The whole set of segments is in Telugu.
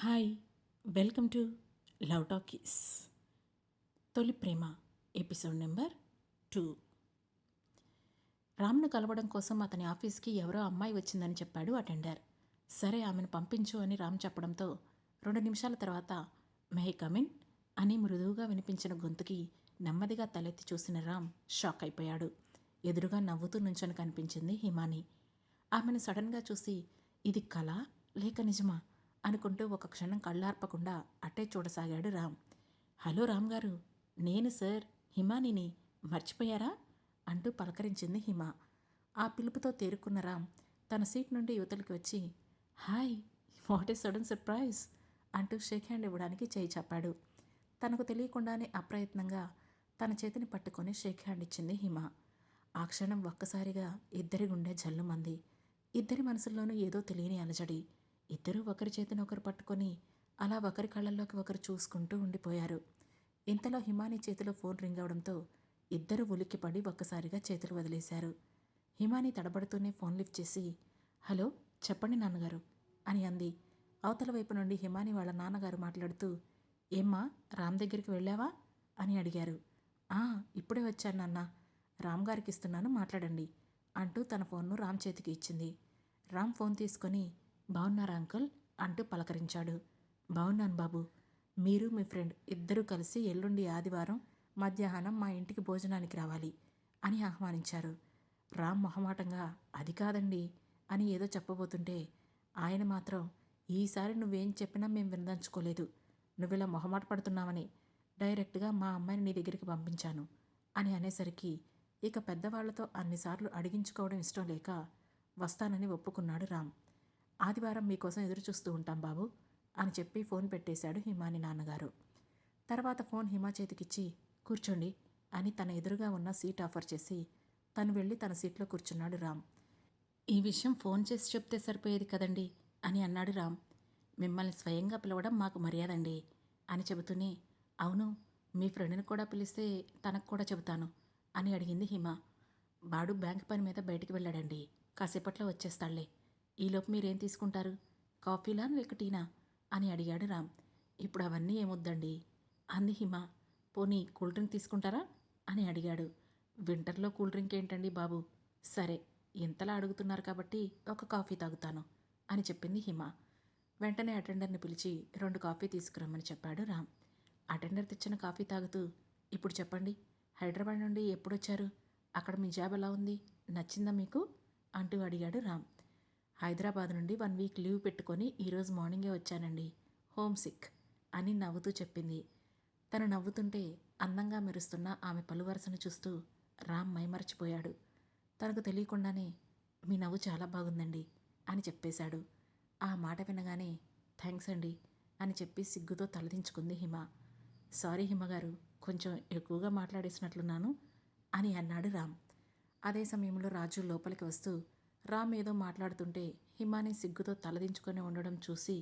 Hi, welcome to love talkies. తొలి ప్రేమ ఎపిసోడ్ నెంబర్ 2. రామ్ను కలవడం కోసం అతని ఆఫీస్కి ఎవరో అమ్మాయి వచ్చిందని చెప్పాడు అటెండర్. సరే, ఆమెను పంపించు అని రామ్ చెప్పడంతో 2 నిమిషాల తర్వాత మే కమిన్ అని మృదువుగా వినిపించిన గొంతుకి నెమ్మదిగా తలెత్తి చూసిన రామ్ షాక్ అయిపోయాడు. ఎదురుగా నవ్వుతూ నుంచొని కనిపించింది హిమాని. ఆమెను సడన్గా చూసి ఇది కళ లేక నిజమా అనుకుంటూ ఒక క్షణం కళ్ళార్పకుండా అట్టే చూడసాగాడు రామ్. హలో రామ్ గారు, నేను సార్, హిమానిని, మర్చిపోయారా అంటూ పలకరించింది హిమ. ఆ పిలుపుతో తేరుకున్న రామ్ తన సీట్ నుండి యువతలకి వచ్చి hi, what a sudden surprise అంటూ షేక్ హ్యాండ్ ఇవ్వడానికి చేయి చెప్పాడు. తనకు తెలియకుండానే అప్రయత్నంగా తన చేతిని పట్టుకొని షేక్ హ్యాండ్ ఇచ్చింది హిమ. ఆ క్షణం ఒక్కసారిగా ఇద్దరి గుండె జల్లుమంది. ఇద్దరి మనసుల్లోనూ ఏదో తెలియని అలజడి. ఇద్దరూ ఒకరి చేతిని ఒకరు పట్టుకొని అలా ఒకరి కళ్ళల్లోకి ఒకరు చూసుకుంటూ ఉండిపోయారు. ఇంతలో హిమాని చేతిలో ఫోన్ రింగ్ అవడంతో ఇద్దరూ ఉలిక్కిపడి ఒక్కసారిగా చేతులు వదిలేశారు. హిమాని తడబడుతూనే ఫోన్ లిఫ్ట్ చేసి హలో, చెప్పండి నాన్నగారు అని అంది. అవతల వైపు నుండి హిమాని వాళ్ళ నాన్నగారు మాట్లాడుతూ ఏమ్మా, రామ్ దగ్గరికి వెళ్ళావా అని అడిగారు. ఇప్పుడే వచ్చాను నాన్న, రామ్ గారికి ఇస్తున్నాను, మాట్లాడండి అంటూ తన ఫోన్ను రామ్ చేతికి ఇచ్చింది. రామ్ ఫోన్ తీసుకొని బాగున్నారా అంకుల్ అంటూ పలకరించాడు. బాగున్నాను బాబు, మీరు మీ ఫ్రెండ్ ఇద్దరూ కలిసి ఎల్లుండి ఆదివారం మధ్యాహ్నం మా ఇంటికి భోజనానికి రావాలి అని ఆహ్వానించారు. రామ్ మొహమాటంగా అది కాదండి అని ఏదో చెప్పబోతుంటే ఆయన మాత్రం ఈసారి నువ్వేం చెప్పినా మేం వినదంచుకోలేదు, నువ్విలా మొహమాట పడుతున్నావని డైరెక్ట్గా మా అమ్మాయిని నీ దగ్గరికి పంపించాను అని అనేసరికి ఇక పెద్దవాళ్లతో అన్నిసార్లు అడిగించుకోవడం ఇష్టం లేక వస్తానని ఒప్పుకున్నాడు రామ్. ఆదివారం మీకోసం ఎదురు చూస్తూ ఉంటాం బాబు అని చెప్పి ఫోన్ పెట్టేశాడు హిమాని నాన్నగారు. తర్వాత ఫోన్ హిమా చేతికిచ్చి కూర్చోండి అని తన ఎదురుగా ఉన్న సీట్ ఆఫర్ చేసి తను వెళ్ళి తన సీట్లో కూర్చున్నాడు రామ్. ఈ విషయం ఫోన్ చేసి చెప్తే సరిపోయేది కదండి అని అన్నాడు రామ్. మిమ్మల్ని స్వయంగా పిలవడం మాకు మర్యాదండి అని చెబుతూనే అవును, మీ ఫ్రెండ్ని కూడా పిలిస్తే తనకు కూడా చెబుతాను అని అడిగింది హిమ. వాడు బ్యాంక్ పని మీద బయటికి వెళ్ళాడండి, కాసేపట్లో వచ్చేస్తాళ్లే, ఈలోపు మీరేం తీసుకుంటారు, కాఫీలా లేక టీనా అని అడిగాడు రామ్. ఇప్పుడు అవన్నీ ఏమొద్దండి అంది హిమ. పోనీ కూల్ డ్రింక్ తీసుకుంటారా అని అడిగాడు. వింటర్లో కూల్ డ్రింక్ ఏంటండి బాబు, సరే ఇంతలా అడుగుతున్నారు కాబట్టి ఒక కాఫీ తాగుతాను అని చెప్పింది హిమ. వెంటనే అటెండర్ని పిలిచి 2 కాఫీ తీసుకురమ్మని చెప్పాడు రామ్. అటెండర్ తెచ్చిన కాఫీ తాగుతూ ఇప్పుడు చెప్పండి, హైదరాబాద్ నుండి ఎప్పుడొచ్చారు, అక్కడ మీ జాబ్ ఎలా ఉంది, నచ్చిందా మీకు అంటూ అడిగాడు రామ్. హైదరాబాద్ నుండి 1 వీక్ లీవ్ పెట్టుకొని ఈరోజు మార్నింగే వచ్చానండి, హోమ్ సిక్ అని నవ్వుతూ చెప్పింది. తను నవ్వుతుంటే అందంగా మెరుస్తున్న ఆమె పలువరసను చూస్తూ రామ్ మైమరచిపోయాడు. తనకు తెలియకుండానే మీ నవ్వు చాలా బాగుందండి అని చెప్పేశాడు. ఆ మాట వినగానే థ్యాంక్స్ అండి అని చెప్పి సిగ్గుతో తలదించుకుంది హిమ. సారీ హిమగారు, కొంచెం ఎక్కువగా మాట్లాడేసినట్లున్నాను అని అన్నాడు రామ్. అదే సమయంలో రాజు లోపలికి వస్తూ రామ్ ఏదో మాట్లాడుతుంటే హిమాని సిగ్గుతో తలదించుకొని ఉండడం చూసి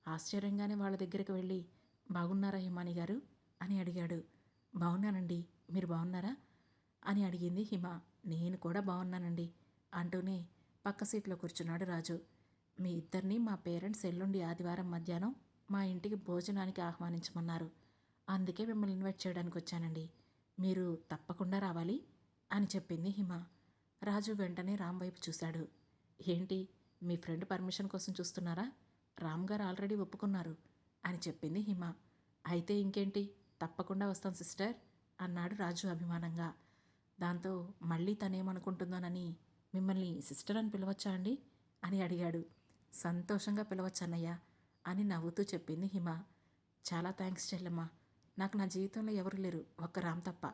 ఆశ్చర్యంగానే వాళ్ళ దగ్గరికి వెళ్ళి బాగున్నారా హిమాని గారు అని అడిగాడు. బాగున్నానండి, మీరు బాగున్నారా అని అడిగింది హిమ. నేను కూడా బాగున్నానండి అంటూనే పక్క సీట్లో కూర్చున్నాడు రాజు. మీ ఇద్దరిని మా పేరెంట్స్ ఎల్లుండి ఆదివారం మధ్యాహ్నం మా ఇంటికి భోజనానికి ఆహ్వానించమన్నారు, అందుకే మిమ్మల్ని ఇన్వైట్ చేయడానికి వచ్చానండి, మీరు తప్పకుండా రావాలి అని చెప్పింది హిమ. రాజు వెంటనే రామ్ వైపు చూశాడు. ఏంటి, మీ ఫ్రెండ్ పర్మిషన్ కోసం చూస్తున్నారా, రామ్ గారు ఆల్రెడీ ఒప్పుకున్నారు అని చెప్పింది హిమ. అయితే ఇంకేంటి, తప్పకుండా వస్తాం సిస్టర్ అన్నాడు రాజు అభిమానంగా. దాంతో మళ్ళీ తనేమనుకుంటుందోనని మిమ్మల్ని సిస్టర్ అని పిలవచ్చా అండి అని అడిగాడు. సంతోషంగా పిలవచ్చన్నయ్య అని నవ్వుతూ చెప్పింది హిమ. చాలా థ్యాంక్స్ చెల్లెమ్మ, నాకు నా జీవితంలో ఎవరు లేరు, ఒక్క రామ్ తప్ప,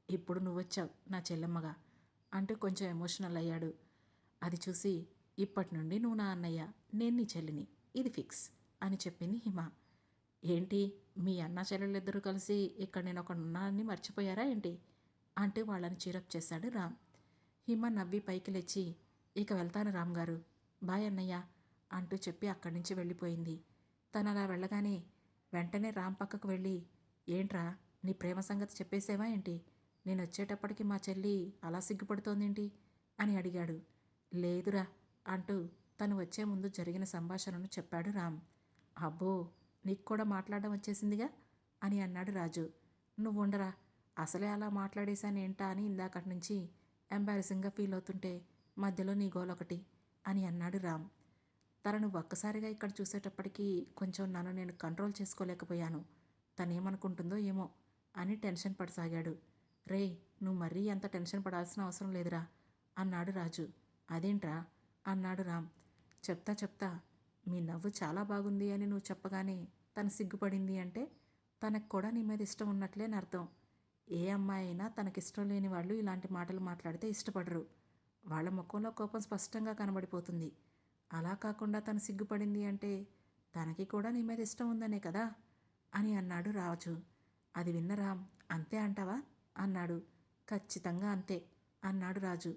ఇప్పుడు నువ్వొచ్చావు నా చెల్లెమ్మగా అంటూ కొంచెం ఎమోషనల్ అయ్యాడు. అది చూసి ఇప్పటి నుండి నువ్వు నా అన్నయ్య, నేను నీ చెల్లిని, ఇది ఫిక్స్ అని చెప్పింది హిమ. ఏంటి, మీ అన్న చెల్లెళ్ళిద్దరూ కలిసి ఇక్కడ నేను ఒకడున్నానని మర్చిపోయారా ఏంటి అంటూ వాళ్ళని చీరప్ చేశాడు రామ్. హిమ నవ్వి పైకి లేచి ఇక వెళ్తాను రామ్ గారు, బాయ్ అన్నయ్య అంటూ చెప్పి అక్కడి నుంచి వెళ్ళిపోయింది. తను అలా వెళ్ళగానే వెంటనే రామ్ పక్కకు వెళ్ళి ఏంట్రా, నీ ప్రేమ సంగతి చెప్పేసేవా ఏంటి, నేను వచ్చేటప్పటికి మా చెల్లి అలా సిగ్గుపడుతోందేంటి అని అడిగాడు. లేదురా అంటూ తను వచ్చే ముందు జరిగిన సంభాషణను చెప్పాడు రామ్. అబ్బో, నీకు కూడా మాట్లాడడం వచ్చేసిందిగా అని అన్నాడు రాజు. నువ్వుండరా, అసలే అలా మాట్లాడేశానేంటా అని ఇందాకటి నుంచి ఎంబారసింగ్గా ఫీల్ అవుతుంటే మధ్యలో నీ గోలొకటి అని అన్నాడు రామ్. తనను ఒక్కసారిగా ఇక్కడ చూసేటప్పటికీ కొంచెం నన్ను నేను కంట్రోల్ చేసుకోలేకపోయాను. తనేమనుకుంటుందో ఏమో అని టెన్షన్ పడసాగాడు. రే, నువ్వు మరీ అంత టెన్షన్ పడాల్సిన అవసరం లేదురా అన్నాడు రాజు. అదేంట్రా అన్నాడు రామ్. చెప్తా మీ నవ్వు చాలా బాగుంది అని నువ్వు చెప్పగానే తను సిగ్గుపడింది అంటే తనకు కూడా నీ మీద ఇష్టం ఉన్నట్లే అర్థం. ఏ అమ్మాయి అయినా తనకిష్టం లేని వాళ్ళు ఇలాంటి మాటలు మాట్లాడితే ఇష్టపడరు. వాళ్ళ ముఖంలో కోపం స్పష్టంగా కనబడిపోతుంది. అలా కాకుండా తను సిగ్గుపడింది అంటే తనకి కూడా నీ మీద ఇష్టం ఉందనే కదా అని అన్నాడు రాజు. అది విన్న రామ్, అంతే అంటావా అన్నాడు. ఖచ్చితంగా అంతే అన్నాడు రాజు.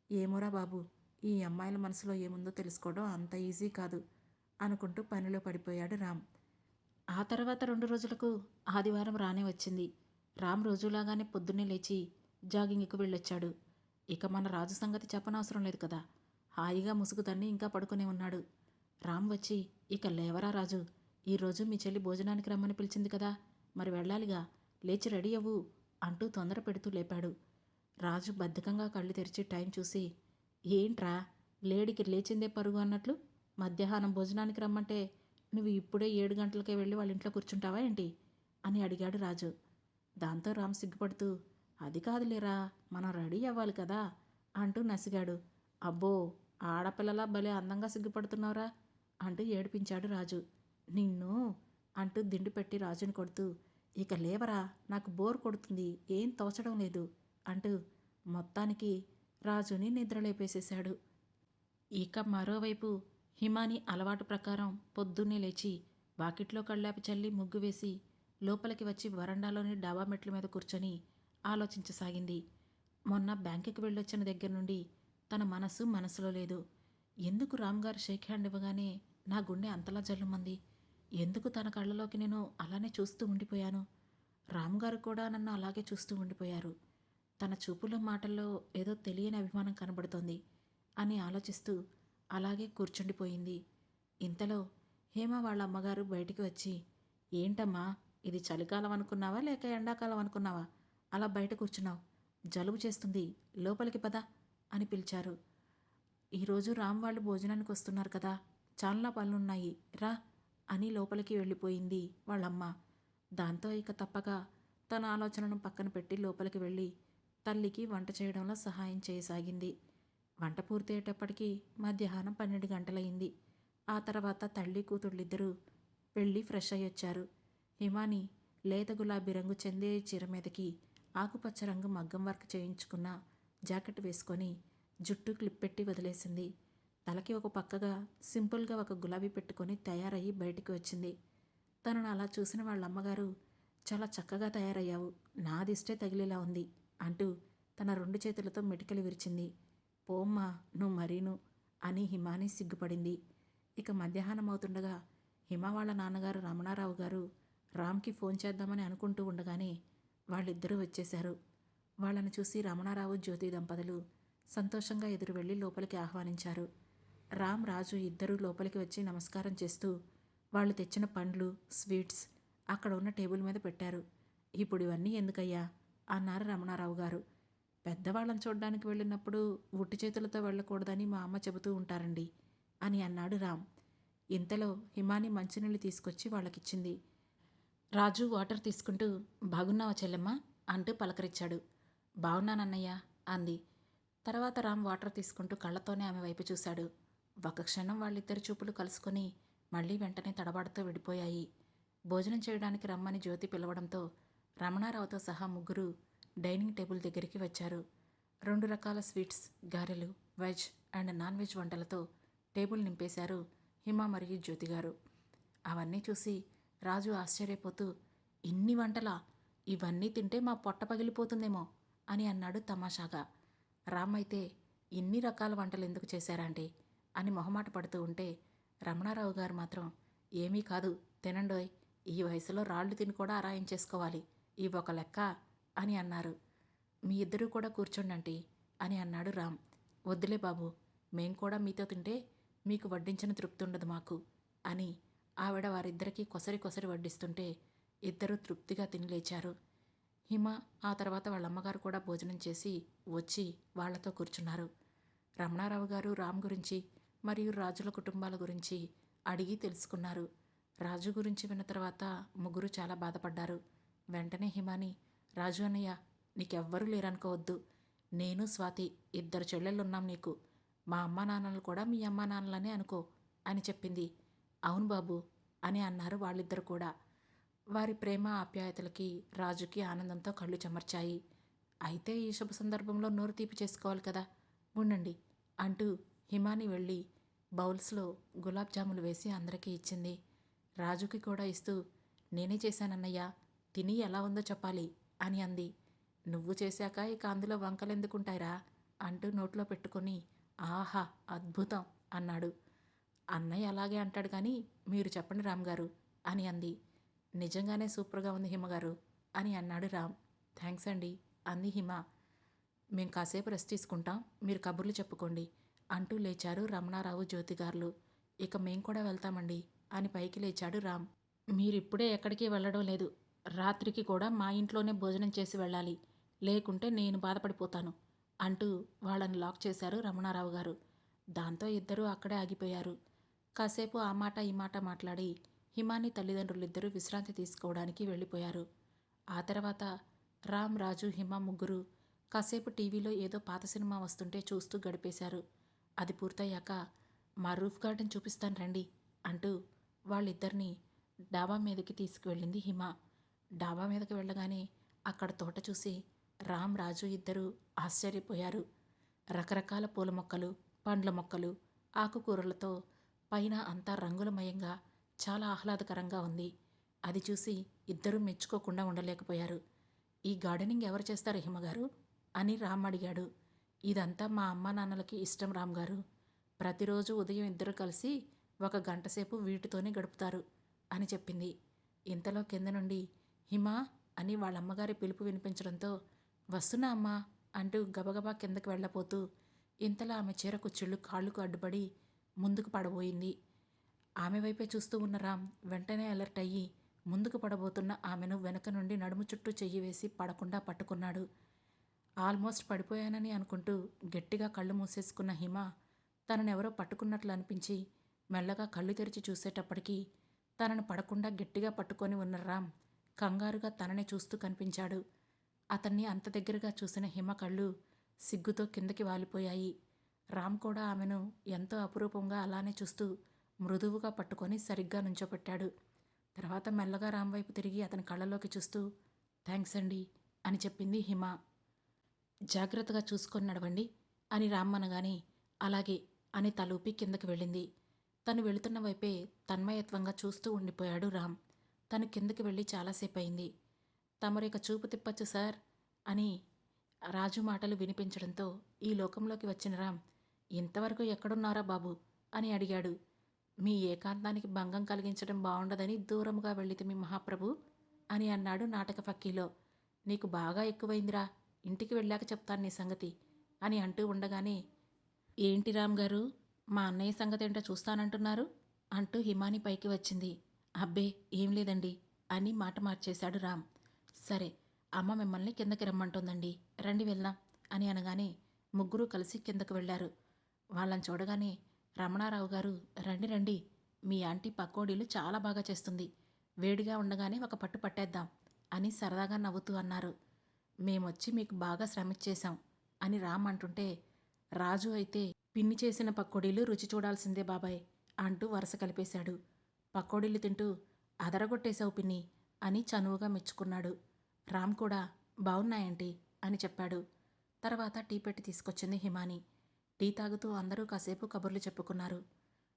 ఏమోరా బాబు, ఈ అమ్మాయిల మనసులో ఏముందో తెలుసుకోవడం అంత ఈజీ కాదు అనుకుంటూ పనిలో పడిపోయాడు రామ్. ఆ తర్వాత 2 రోజులకు ఆదివారం రానే వచ్చింది. రామ్ రోజులాగానే పొద్దున్నే లేచి జాగింగ్కు వెళ్ళొచ్చాడు. ఇక మన రాజు సంగతి చెప్పనవసరం లేదు కదా. హాయిగా ముసుగు తన్ని ఇంకా పడుకునే ఉన్నాడు. రామ్ వచ్చి, ఇక లేవరా రాజు, ఈరోజు మీ చెల్లి భోజనానికి రమ్మని పిలిచింది కదా, మరి వెళ్ళాలిగా, లేచి రెడీ అవ్వు అంటూ తొందర పెడుతూ లేపాడు. రాజు బద్ధకంగా కళ్ళు తెరిచి టైం చూసి, ఏంట్రా లేడికి లేచిందే పరుగు అన్నట్లు మధ్యాహ్నం భోజనానికి రమ్మంటే నువ్వు ఇప్పుడే 7 గంటలకే వెళ్ళి వాళ్ళ ఇంట్లో కూర్చుంటావా ఏంటి అని అడిగాడు రాజు. దాంతో రామ్ సిగ్గుపడుతూ, అది కాదులేరా, మనం రెడీ అవ్వాలి కదా అంటూ నసిగాడు. అబ్బో, ఆడపిల్లలా భలే అందంగా సిగ్గుపడుతున్నావురా అంటూ ఏడిపించాడు రాజు. నిన్ను అంటూ దిండు పెట్టి రాజుని కొడుతూ, ఇక లేవరా, నాకు బోర్ కొడుతుంది, ఏం తోచడం లేదు అంటూ మొత్తానికి రాజుని నిద్రలేపేసేశాడు. ఇక మరోవైపు హిమాని అలవాటు ప్రకారం పొద్దున్నే లేచి వాకిట్లో కళ్ళాపి చల్లి ముగ్గు వేసి లోపలికి వచ్చి వరండాలోని డాబా మెట్ల మీద కూర్చొని ఆలోచించసాగింది. మొన్న బ్యాంకుకి వెళ్ళొచ్చిన దగ్గర నుండి తన మనసులో లేదు. ఎందుకు రామ్గారు షేక్ హ్యాండ్ ఇవ్వగానే నా గుండె అంతలా జల్లుమంది? ఎందుకు తన కళ్ళలోకి నేను అలానే చూస్తూ ఉండిపోయాను? రామ్గారు కూడా నన్ను అలాగే చూస్తూ ఉండిపోయారు. తన చూపులో మాటల్లో ఏదో తెలియని అభిమానం కనబడుతోంది అని ఆలోచిస్తూ అలాగే కూర్చుండిపోయింది. ఇంతలో హేమ వాళ్ళ అమ్మగారు బయటికి వచ్చి, ఏంటమ్మా, ఇది చలికాలం అనుకున్నావా లేక ఎండాకాలం అనుకున్నావా అలా బయట కూర్చున్నావు? జలుబు చేస్తుంది, లోపలికి పద అని పిలిచారు. ఈరోజు రామ్ వాళ్ళు భోజనానికి వస్తున్నారు కదా, చాలా పనులున్నాయి రా అని లోపలికి వెళ్ళిపోయింది వాళ్ళమ్మ. దాంతో ఇక తప్పగా తన ఆలోచనను పక్కన పెట్టి లోపలికి వెళ్ళి తల్లికి వంట చేయడంలో సహాయం చేయసాగింది. వంట పూర్తయ్యేటప్పటికీ మధ్యాహ్నం 12 గంటలయింది. ఆ తర్వాత తల్లి కూతుళ్ళిద్దరూ వెళ్ళి ఫ్రెష్ అయ్యొచ్చారు. హిమాని లేత గులాబీ రంగు చందేరి చీర మీదకి ఆకుపచ్చ రంగు మగ్గం వర్క్ చేయించుకున్న జాకెట్ వేసుకొని జుట్టు క్లిప్ పెట్టి వదిలేసింది. తలకి ఒక పక్కగా సింపుల్గా ఒక గులాబీ పెట్టుకొని తయారయ్యి బయటికి వచ్చింది. తనను అలా చూసిన వాళ్ళ అమ్మగారు, చాలా చక్కగా తయారయ్యావు, నాదిష్టే తగిలేలా ఉంది అంటూ తన 2 చేతులతో మెటికలు విరిచింది. పోమ్మా, నువ్వు మరీను అని హిమాని సిగ్గుపడింది. ఇక మధ్యాహ్నం అవుతుండగా హిమ వాళ్ళ నాన్నగారు రమణారావు గారు రామ్కి ఫోన్ చేద్దామని అనుకుంటూ ఉండగానే వాళ్ళిద్దరూ వచ్చేశారు. వాళ్ళని చూసి రమణారావు జ్యోతి దంపతులు సంతోషంగా ఎదురు వెళ్ళి లోపలికి ఆహ్వానించారు. రామ్ రాజు ఇద్దరూ లోపలికి వచ్చి నమస్కారం చేస్తూ వాళ్ళు తెచ్చిన పండ్లు స్వీట్స్ అక్కడ ఉన్న టేబుల్ మీద పెట్టారు. ఇప్పుడు ఇవన్నీ ఎందుకయ్యా అన్నారు రమణారావు గారు. పెద్దవాళ్ళని చూడ్డానికి వెళ్ళినప్పుడు ఉట్టి చేతులతో వెళ్ళకూడదని మా అమ్మ చెబుతూ ఉంటారండి అని అన్నాడు రామ్. ఇంతలో హిమాని మంచినీళ్ళు తీసుకొచ్చి వాళ్ళకిచ్చింది. రాజు వాటర్ తీసుకుంటూ, బాగున్నావా చెల్లెమ్మ అంటూ పలకరించాడు. బాగున్నానన్నయ్య అంది. తర్వాత రామ్ వాటర్ తీసుకుంటూ కళ్ళతోనే ఆమె వైపు చూశాడు. ఒక క్షణం వాళ్ళిద్దరి చూపులు కలుసుకొని మళ్ళీ వెంటనే తడబాటుతో విడిపోయాయి. భోజనం చేయడానికి రమ్మని జ్యోతి పిలవడంతో రమణారావుతో సహా ముగ్గురు డైనింగ్ టేబుల్ దగ్గరికి వచ్చారు. 2 రకాల స్వీట్స్, గారెలు, వెజ్ అండ్ నాన్ వెజ్ వంటలతో టేబుల్ నింపేశారు హిమ మరియు జ్యోతి గారు. అవన్నీ చూసి రాజు ఆశ్చర్యపోతూ, ఇన్ని వంటలా, ఇవన్నీ తింటే మా పొట్ట పగిలిపోతుందేమో అని అన్నాడు తమాషాగా. రామ్ అయితే, ఇన్ని రకాల వంటలు ఎందుకు చేశారండి అని మొహమాట పడుతూ ఉంటే రమణారావు గారు మాత్రం, ఏమీ కాదు తినండోయ్, ఈ వయసులో రాళ్లు తిని కూడా ఆరాయించేసుకోవాలి, ఇవి ఒక లెక్క అని అన్నారు. మీ ఇద్దరూ కూడా కూర్చోండి అని అన్నాడు రామ్. వద్దులే బాబు, మేం కూడా మీతో తింటే మీకు వడ్డించిన తృప్తి ఉండదు మాకు అని ఆవిడ వారిద్దరికీ కొసరి కొసరి వడ్డిస్తుంటే ఇద్దరూ తృప్తిగా తిని లేచారు. హిమ ఆ తర్వాత వాళ్ళ అమ్మగారు కూడా భోజనం చేసి వచ్చి వాళ్లతో కూర్చున్నారు. రమణారావు గారు రామ్ గురించి మరియు రాజుల కుటుంబాల గురించి అడిగి తెలుసుకున్నారు. రాజు గురించి విన్న తర్వాత ముగ్గురు చాలా బాధపడ్డారు. వెంటనే హిమాని, రాజు అన్నయ్య, నీకెవ్వరూ లేరనుకోవద్దు. నేను స్వాతి ఇద్దరు చెల్లెళ్ళున్నాం నీకు. మా అమ్మా నాన్నలు కూడా మీ అమ్మా నాన్నలనే అనుకో అని చెప్పింది. అవును బాబు అని అన్నారు వాళ్ళిద్దరు కూడా. వారి ప్రేమ ఆప్యాయతలకి రాజుకి ఆనందంతో కళ్ళు చెమర్చాయి. అయితే ఈ శుభ సందర్భంలో నోరు తీపి చేసుకోవాలి కదా, ఉండండి అంటూ హిమాని వెళ్ళి బౌల్స్లో గులాబ్ జాములు వేసి అందరికీ ఇచ్చింది. రాజుకి కూడా ఇస్తూ, నేనే చేశానన్నయ్య, తిని ఎలా ఉందో చెప్పాలి అని అంది. నువ్వు చేశాక ఇక అందులో వంకలెందుకుంటాయిరా అంటూ నోట్లో పెట్టుకొని, ఆహా అద్భుతం అన్నాడు. అన్నయ్య అలాగే అంటాడు కానీ మీరు చెప్పండి రామ్గారు అని అంది. నిజంగానే సూపర్గా ఉంది హిమగారు అని అన్నాడు రామ్. థ్యాంక్స్ అండి అంది హిమ. మేం కాసేపు రెస్ట్ తీసుకుంటాం, మీరు కబుర్లు చెప్పుకోండి అంటూ లేచారు రమణారావు జ్యోతిగారులు. ఇక మేం కూడా వెళ్తామండి అని పైకి లేచాడు రామ్. మీరిప్పుడే ఎక్కడికి వెళ్ళడం లేదు, రాత్రికి కూడా మా ఇంట్లోనే భోజనం చేసి వెళ్ళాలి, లేకుంటే నేను బాధపడిపోతాను అంటూ వాళ్ళని లాక్ చేశారు రమణారావు గారు. దాంతో ఇద్దరూ అక్కడే ఆగిపోయారు. కాసేపు ఆ మాట ఈ మాట మాట్లాడి హిమాని తల్లిదండ్రులిద్దరూ విశ్రాంతి తీసుకోవడానికి వెళ్ళిపోయారు. ఆ తర్వాత రామ్, రాజు, హిమ ముగ్గురు కాసేపు టీవీలో ఏదో పాత సినిమా వస్తుంటే చూస్తూ గడిపేశారు. అది పూర్తయ్యాక మా రూఫ్ గార్డెన్ చూపిస్తాను రండి అంటూ వాళ్ళిద్దరినీ డాబా మీదకి తీసుకువెళ్ళింది హిమ. డాబా మీదకి వెళ్ళగానే అక్కడ తోట చూసి రామ్, రాజు ఇద్దరూ ఆశ్చర్యపోయారు. రకరకాల పూల మొక్కలు, పండ్ల మొక్కలు, ఆకుకూరలతో పైన అంతా రంగులమయంగా చాలా ఆహ్లాదకరంగా ఉంది. అది చూసి ఇద్దరూ మెచ్చుకోకుండా ఉండలేకపోయారు. ఈ గార్డెనింగ్ ఎవరు చేస్తారు హిమగారు అని రామ్ అడిగాడు. ఇదంతా మా అమ్మా నాన్నలకి ఇష్టం రామ్గారు. ప్రతిరోజు ఉదయం ఇద్దరు కలిసి 1 గంట సేపు వీటితోనే గడుపుతారు అని చెప్పింది. ఇంతలో కింద నుండి హిమ అని వాళ్ళమ్మగారి పిలుపు వినిపించడంతో వస్తున్నా అమ్మా అంటూ గబగబా కిందకి వెళ్ళపోతూ ఇంతలో ఆమె చీర కుచ్చిళ్ళు కాళ్ళకు అడ్డుపడి ముందుకు పడబోయింది. ఆమె వైపే చూస్తూ ఉన్న రామ్ వెంటనే అలర్ట్ అయ్యి ముందుకు పడబోతున్న ఆమెను వెనక నుండి నడుము చుట్టూ చెయ్యి వేసి పడకుండా పట్టుకున్నాడు. ఆల్మోస్ట్ పడిపోయానని అనుకుంటూ గట్టిగా కళ్ళు మూసేసుకున్న హిమ తననెవరో పట్టుకున్నట్లు అనిపించి మెల్లగా కళ్ళు తెరిచి చూసేటప్పటికీ తనను పడకుండా గట్టిగా పట్టుకొని ఉన్న రామ్ కంగారుగా తననే చూస్తూ కనిపించాడు. అతన్ని అంత దగ్గరగా చూసిన హిమ కళ్ళు సిగ్గుతో కిందకి వాలిపోయాయి. రామ్ కూడా ఆమెను ఎంతో అపురూపంగా అలానే చూస్తూ మృదువుగా పట్టుకొని సరిగ్గా నుంచోపెట్టాడు. తర్వాత మెల్లగా రామ్ వైపు తిరిగి అతని కళ్ళలోకి చూస్తూ థ్యాంక్స్ అండి అని చెప్పింది హిమ. జాగ్రత్తగా చూసుకొని నడవండి అని రామ్ అనగానే అలాగే అని తలూపి కిందకి వెళ్ళింది. తను వెళుతున్న వైపే తన్మయత్వంగా చూస్తూ ఉండిపోయాడు రామ్. తను కిందకి వెళ్ళి చాలాసేపు అయింది. తమరిక చూపు తిప్పచ్చు సార్ అని రాజు మాటలు వినిపించడంతో ఈ లోకంలోకి వచ్చిన రామ్ ఇంతవరకు ఎక్కడున్నారా బాబు అని అడిగాడు. మీ ఏకాంతానికి భంగం కలిగించడం బాగుండదని దూరంగా వెళ్ళితిమి మహాప్రభు అని అన్నాడు నాటక ఫక్కీలో. నీకు బాగా ఎక్కువైందిరా, ఇంటికి వెళ్ళాక చెప్తాను నీ సంగతి అని అంటూ ఉండగానే ఏంటి రామ్ గారు, మా అన్నయ్య సంగతి ఏంటో చూస్తానంటున్నారు అంటూ హిమాని పైకి వచ్చింది. అబ్బే ఏం లేదండి అని మాట మార్చేశాడు రామ్. సరే అమ్మ మిమ్మల్ని కిందకి రమ్మంటుందండి, రండి వెళ్దాం అని అనగానే ముగ్గురు కలిసి కిందకు వెళ్లారు. వాళ్ళని చూడగానే రమణారావు గారు రండి రండి, మీ ఆంటీ పకోడీలు చాలా బాగా చేస్తుంది, వేడిగా ఉండగానే ఒక పట్టు పట్టేద్దాం అని సరదాగా నవ్వుతూ అన్నారు. మేమొచ్చి మీకు బాగా శ్రమించేశాం అని రామ్ అంటుంటే రాజు అయితే పిన్ని చేసిన పకోడీలు రుచి చూడాల్సిందే బాబాయ్ అంటూ వరస కలిపేశాడు. పకోడీలు తింటూ అదరగొట్టేశావు పిన్ని అని చనువుగా మెచ్చుకున్నాడు. రామ్ కూడా బాగున్నాయంటీ అని చెప్పాడు. తర్వాత టీ పెట్టి తీసుకొచ్చింది హిమాని. టీ తాగుతూ అందరూ కాసేపు కబుర్లు చెప్పుకున్నారు.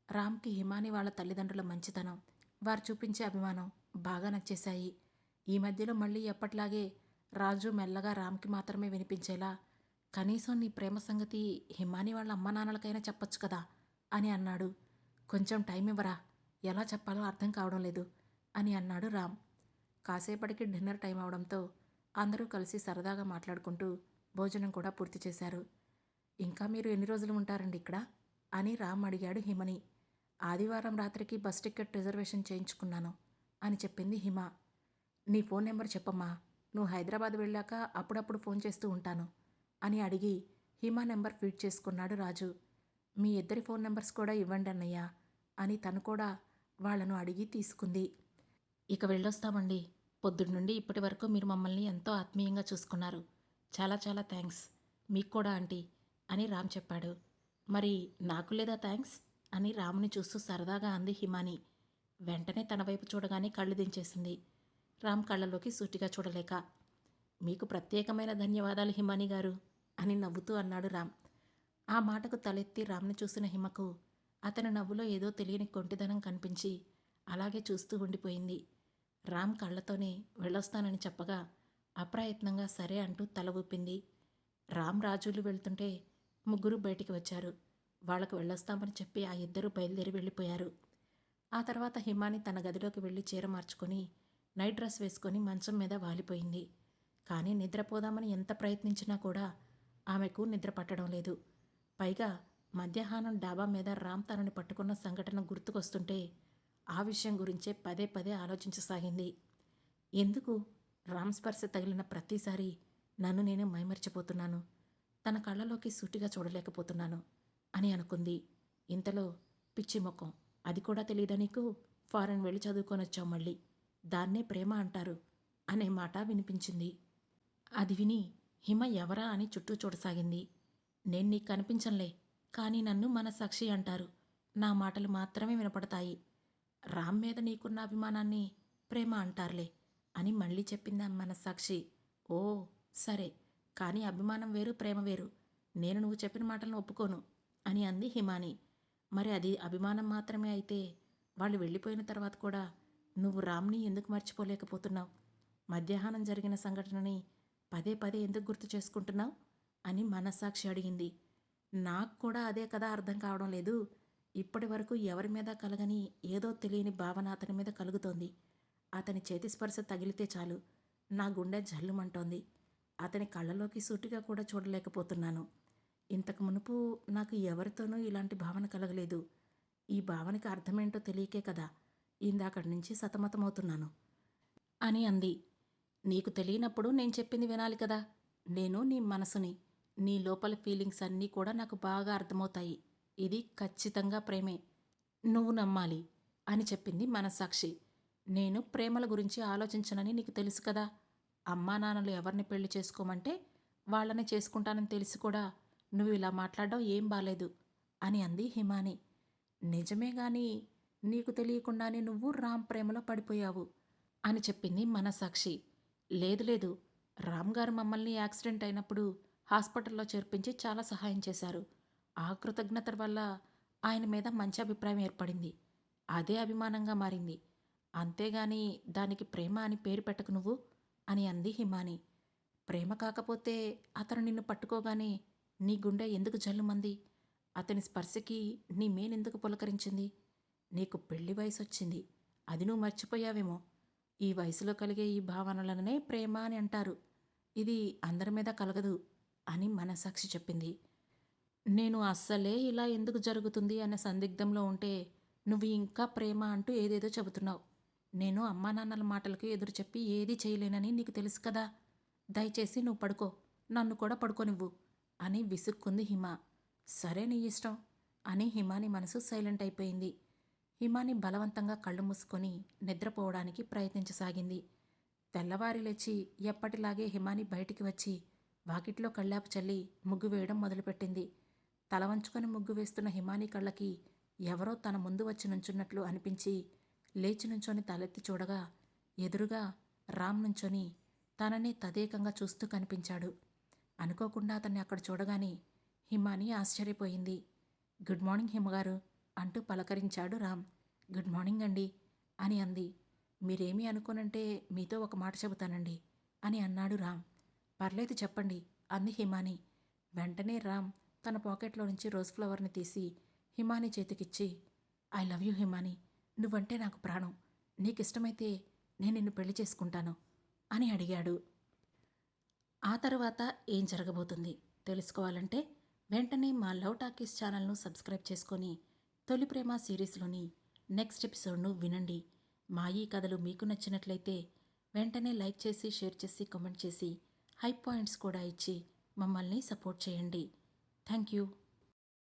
రామ్కి హిమాని వాళ్ళ తల్లిదండ్రుల మంచితనం, వారు చూపించే అభిమానం బాగా నచ్చేశాయి. ఈ మధ్యలో మళ్ళీ ఎప్పట్లాగే రాజు మెల్లగా రామ్కి మాత్రమే వినిపించేలా కనీసం నీ ప్రేమ సంగతి హిమాని వాళ్ళ అమ్మా నాన్నలకైనా చెప్పొచ్చు కదా అని అన్నాడు. కొంచెం టైం ఇవ్వరా, ఎలా చెప్పాలో అర్థం కావడం లేదు అని అన్నాడు రామ్. కాసేపటికి డిన్నర్ టైం అవడంతో అందరూ కలిసి సరదాగా మాట్లాడుకుంటూ భోజనం కూడా పూర్తి చేశారు. ఇంకా మీరు ఎన్ని రోజులు ఉంటారండి ఇక్కడ అని రామ్ అడిగాడు హిమని. ఆదివారం రాత్రికి బస్ టికెట్ రిజర్వేషన్ చేయించుకున్నాను అని చెప్పింది హిమ. నీ ఫోన్ నెంబర్ చెప్పమ్మా, నువ్వు హైదరాబాద్ వెళ్ళాక అప్పుడప్పుడు ఫోన్ చేస్తూ ఉంటాను అని అడిగి హిమ నెంబర్ ఫీడ్ చేసుకున్నాడు రాజు. మీ ఇద్దరి ఫోన్ నెంబర్స్ కూడా ఇవ్వండి అన్నయ్య అని తను కూడా వాళ్లను అడిగి తీసుకుంది. ఇక వెళ్ళొస్తామండి. పొద్దున్నుండి ఇప్పటి వరకు మీరు మమ్మల్ని ఎంతో ఆత్మీయంగా చూసుకున్నారు. చాలా చాలా థ్యాంక్స్. మీకు కూడా ఆంటీ అని రామ్ చెప్పాడు. మరి నాకు లేదా థ్యాంక్స్ అని రాముని చూస్తూ సరదాగా అంది హిమాని. వెంటనే తన వైపు చూడగానే కళ్ళు దించేసింది. రామ్ కళ్ళలోకి సూటిగా చూడలేక. మీకు ప్రత్యేకమైన ధన్యవాదాలు హిమాని గారు అని నవ్వుతూ అన్నాడు రామ్. ఆ మాటకు తలెత్తి రామ్ని చూసిన హిమకు అతని నవ్వులో ఏదో తెలియని కొంటిదనం కనిపించి అలాగే చూస్తూ ఉండిపోయింది. రామ్ కళ్ళతోనే వెళ్ళొస్తానని చెప్పగా అప్రయత్నంగా సరే అంటూ తల ఊపింది. రామ్ రాజులు వెళ్తుంటే ముగ్గురు బయటికి వచ్చారు. వాళ్లకు వెళ్ళొస్తామని చెప్పి ఆ ఇద్దరు బయలుదేరి వెళ్ళిపోయారు. ఆ తర్వాత హిమాని తన గదిలోకి వెళ్ళి చీర మార్చుకొని నైట్ డ్రెస్ వేసుకొని మంచం మీద వాలిపోయింది. కానీ నిద్రపోదామని ఎంత ప్రయత్నించినా కూడా ఆమెకు నిద్ర పట్టడం లేదు. పైగా మధ్యాహ్నం డాబా మీద రామ్ తనని పట్టుకున్న సంఘటన గుర్తుకొస్తుంటే ఆ విషయం గురించే పదే పదే ఆలోచించసాగింది. ఎందుకు రామ్ స్పర్శ తగిలిన ప్రతిసారి నన్ను నేను మైమర్చిపోతున్నాను, తన కళ్ళలోకి సూటిగా చూడలేకపోతున్నాను అని అనుకుంది. ఇంతలో పిచ్చి మొక్కం, అది కూడా తెలీదా నీకు? ఫారెన్ వెళ్ళి చదువుకొని వచ్చావు మళ్ళీ, దాన్నే ప్రేమ అంటారు అనే మాట వినిపించింది. అది విని హిమ ఎవరా అని చుట్టూ చూడసాగింది. నేను నీకు కనిపించంలే, కానీ నన్ను మనస్సాక్షి అంటారు. నా మాటలు మాత్రమే వినపడతాయి. రామ్ మీద నీకున్న అభిమానాన్ని ప్రేమ అంటారులే అని మళ్ళీ చెప్పింది ఆ మనస్సాక్షి. ఓ సరే, కానీ అభిమానం వేరు, ప్రేమ వేరు. నేను నువ్వు చెప్పిన మాటలను ఒప్పుకోను అని అంది హిమాని. మరి అది అభిమానం మాత్రమే అయితే వాళ్ళు వెళ్ళిపోయిన తర్వాత కూడా నువ్వు రామ్ని ఎందుకు మర్చిపోలేకపోతున్నావు? మధ్యాహ్నం జరిగిన సంఘటనని పదే పదే ఎందుకు గుర్తు చేసుకుంటున్నావు అని మనస్సాక్షి అడిగింది. నాకు కూడా అదే కదా అర్థం కావడం లేదు. ఇప్పటి వరకు ఎవరి మీద కలగని ఏదో తెలియని భావన అతని మీద కలుగుతోంది. అతని చేతి స్పర్శ తగిలితే చాలు నా గుండె జల్లుమంటోంది. అతని కళ్ళలోకి సూటిగా కూడా చూడలేకపోతున్నాను. ఇంతకు మునుపు నాకు ఎవరితోనూ ఇలాంటి భావన కలగలేదు. ఈ భావనకి అర్థమేంటో తెలియకే కదా ఇందాకటి నుంచి సతమతమవుతున్నాను అని అంది. నీకు తెలియనప్పుడు నేను చెప్పింది వినాలి కదా. నేను నీ మనసుని, నీ లోపల ఫీలింగ్స్ అన్నీ కూడా నాకు బాగా అర్థమవుతాయి. ఇది ఖచ్చితంగా ప్రేమే, నువ్వు నమ్మాలి అని చెప్పింది మనస్సాక్షి. నేను ప్రేమల గురించి ఆలోచించనని నీకు తెలుసు కదా. అమ్మా నాన్నలు ఎవరిని పెళ్లి చేసుకోమంటే వాళ్ళని చేసుకుంటానని తెలిసి కూడా నువ్వు ఇలా మాట్లాడడం ఏం బాలేదు అని అంది హిమాని. నిజమే గాని నీకు తెలియకుండానే నువ్వు రామ్ ప్రేమలో పడిపోయావు అని చెప్పింది మనస్సాక్షి. లేదు లేదు, రామ్ గారు మమ్మల్ని యాక్సిడెంట్ అయినప్పుడు హాస్పిటల్లో చేర్పించి చాలా సహాయం చేశారు. ఆ కృతజ్ఞత వల్ల ఆయన మీద మంచి అభిప్రాయం ఏర్పడింది. అదే అభిమానంగా మారింది. అంతేగాని దానికి ప్రేమ అని పేరు పెట్టకు నువ్వు అని అంది హిమాని. ప్రేమ కాకపోతే అతను నిన్ను పట్టుకోగానే నీ గుండె ఎందుకు జల్లుమంది? అతని స్పర్శకి నీ మేనెందుకు పులకరించింది? నీకు పెళ్లి వయసు వచ్చింది, అది నువ్వు మర్చిపోయావేమో. ఈ వయసులో కలిగే ఈ భావనలనే ప్రేమ అని అంటారు. ఇది అందరి మీద కలగదు అని మనస్సాక్షి చెప్పింది. నేను అస్సలే ఇలా ఎందుకు జరుగుతుంది అనే సందిగ్ధంలో ఉంటే నువ్వు ఇంకా ప్రేమ అంటూ ఏదేదో చెబుతున్నావు. నేను అమ్మా నాన్నల మాటలకు ఎదురు చెప్పి ఏదీ చేయలేనని నీకు తెలుసు కదా. దయచేసి నువ్వు పడుకో, నన్ను కూడా పడుకోనివ్వు అని విసుక్కుంది హిమ. సరే నీ ఇష్టం అని హిమాని మనసు సైలెంట్ అయిపోయింది. హిమాని బలవంతంగా కళ్ళు మూసుకొని నిద్రపోవడానికి ప్రయత్నించసాగింది. తెల్లవారి లేచి ఎప్పటిలాగే హిమాని బయటికి వచ్చి వాకిట్లో కళ్ళాపు చల్లి ముగ్గు వేయడం మొదలుపెట్టింది. తల వంచుకొని ముగ్గు వేస్తున్న హిమాని కళ్ళకి ఎవరో తన ముందు వచ్చి నుంచున్నట్లు అనిపించి లేచి నుంచొని తలెత్తి చూడగా ఎదురుగా రామ్ నుంచొని తననే తదేకంగా చూస్తూ కనిపించాడు. అనుకోకుండా అతన్ని అక్కడ చూడగానే హిమాని ఆశ్చర్యపోయింది. గుడ్ మార్నింగ్ హిమగారు అంటూ పలకరించాడు రామ్. గుడ్ మార్నింగ్ అండి అని అంది. మీరేమీ అనుకోనంటే మీతో ఒక మాట చెబుతానండి అని అన్నాడు రామ్. పర్లేదు చెప్పండి అంది హిమాని. వెంటనే రామ్ తన పాకెట్లో నుంచి రోజ్ ఫ్లవర్ని తీసి హిమాని చేతికిచ్చి, ఐ లవ్ యూ హిమాని, నువ్వంటే నాకు ప్రాణం, నీకిష్టమైతే నేను నిన్ను పెళ్లి చేసుకుంటాను అని అడిగాడు. ఆ తర్వాత ఏం జరగబోతుంది తెలుసుకోవాలంటే వెంటనే మా లవ్ టాకీస్ ఛానల్ను సబ్స్క్రైబ్ చేసుకొని తొలి ప్రేమ సిరీస్లోని నెక్స్ట్ ఎపిసోడ్ను వినండి. మా ఈ కథలు మీకు నచ్చినట్లయితే వెంటనే లైక్ చేసి, షేర్ చేసి, కామెంట్ చేసి, హై పాయింట్స్ కూడా ఇచ్చి మమ్మల్ని సపోర్ట్ చేయండి. Thank you.